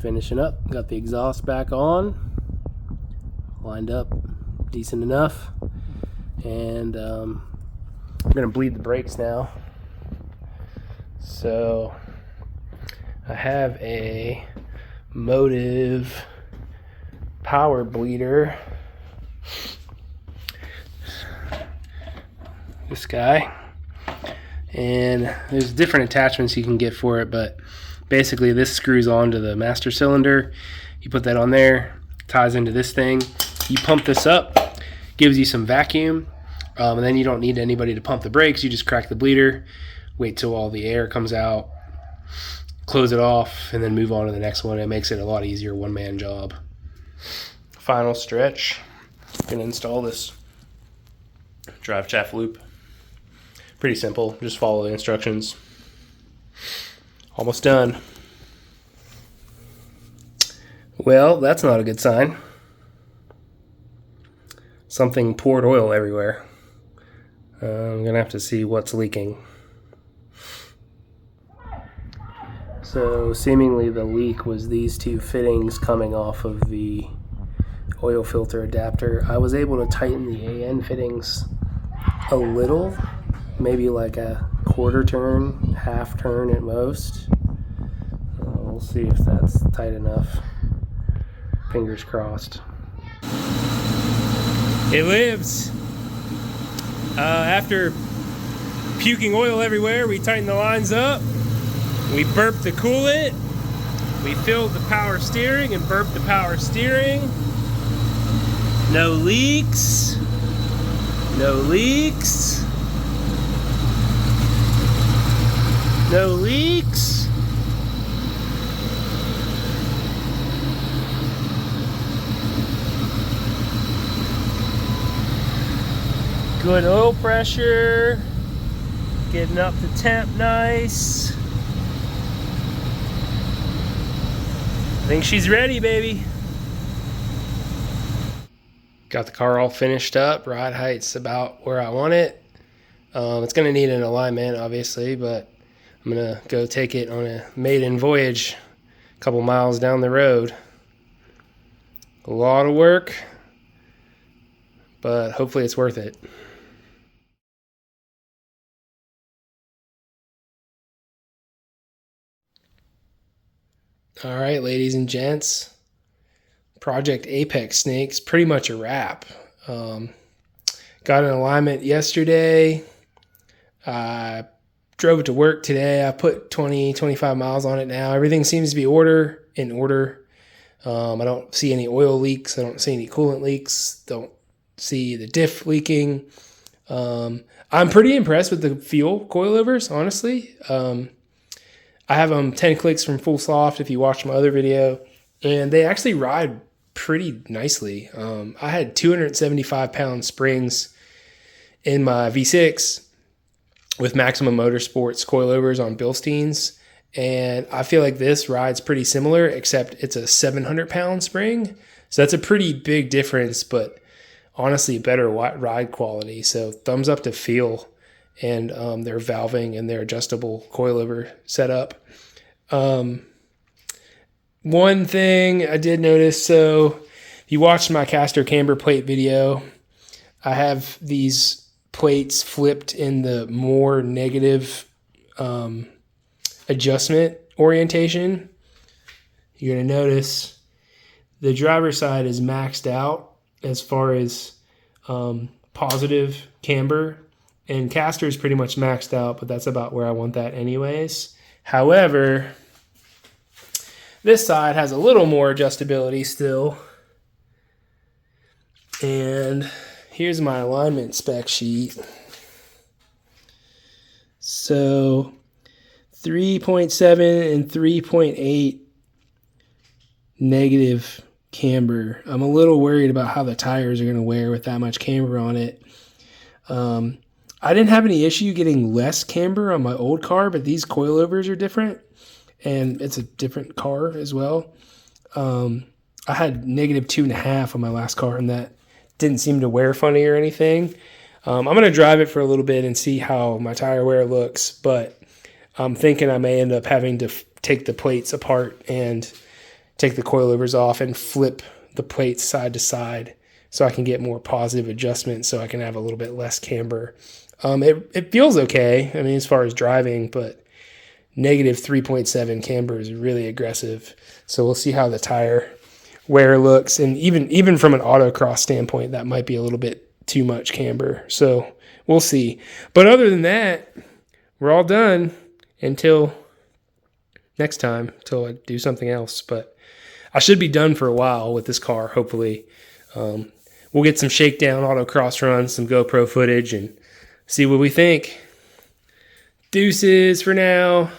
Finishing up, got the exhaust back on, lined up decent enough, and I'm gonna bleed the brakes now. So I have a Motiv power bleeder, this guy, and there's different attachments you can get for it, but basically this screws onto the master cylinder. You put that on there, ties into this thing, you pump this up, gives you some vacuum, and then you don't need anybody to pump the brakes. You just crack the bleeder, wait till all the air comes out, close it off, and then move on to the next one. It makes it a lot easier, one-man job. Final stretch, I'm gonna install this drive shaft loop. Pretty simple, just follow the instructions. Almost done. Well, that's not a good sign. Something poured oil everywhere. I'm gonna have to see what's leaking. So seemingly the leak was these two fittings coming off of the oil filter adapter. I was able to tighten the AN fittings a little, maybe like a quarter turn, half turn at most. We'll see if that's tight enough. Fingers crossed. It lives. After puking oil everywhere, we tightened the lines up. We burped the coolant. We filled the power steering and burped the power steering. No leaks. No leaks. No leaks. Good oil pressure. Getting up to temp nice. I think she's ready, baby. Got the car all finished up. Ride height's about where I want it. It's gonna need an alignment, obviously, but I'm gonna go take it on a maiden voyage a couple miles down the road. A lot of work, but hopefully it's worth it. All right, ladies and gents, Project Apex Snake's pretty much a wrap. Got an alignment yesterday. I drove it to work today. I put 25 miles on it now. Everything seems to be in order. I don't see any oil leaks. I don't see any coolant leaks. Don't see the diff leaking. I'm pretty impressed with the fuel coilovers, honestly. I have them 10 clicks from Full Soft if you watch my other video, and they actually ride pretty nicely. I had 275-pound springs in my V6 with Maximum Motorsports coilovers on Bilsteins, and I feel like this rides pretty similar, except it's a 700-pound spring, so that's a pretty big difference, but honestly better ride quality. So thumbs up to feel and their valving and their adjustable coilover setup. One thing I did notice, so if you watched my caster camber plate video, I have these plates flipped in the more negative adjustment orientation. You're going to notice the driver's side is maxed out as far as positive camber, and caster is pretty much maxed out, but that's about where I want that anyways. However, this side has a little more adjustability still. And here's my alignment spec sheet. So 3.7 and 3.8 negative camber. I'm a little worried about how the tires are going to wear with that much camber on it. I didn't have any issue getting less camber on my old car, but these coilovers are different, and it's a different car as well. I had negative 2.5 on my last car, and that didn't seem to wear funny or anything. I'm going to drive it for a little bit and see how my tire wear looks, but I'm thinking I may end up having to take the plates apart and take the coilovers off and flip the plates side to side so I can get more positive adjustment, so I can have a little bit less camber. It feels okay, I mean, as far as driving, but negative 3.7 camber is really aggressive. So we'll see how the tire wear looks. And even from an autocross standpoint, that might be a little bit too much camber. So we'll see. But other than that, we're all done until next time, until I do something else. But I should be done for a while with this car, hopefully. We'll get some shakedown autocross runs, some GoPro footage, and see what we think. Deuces for now.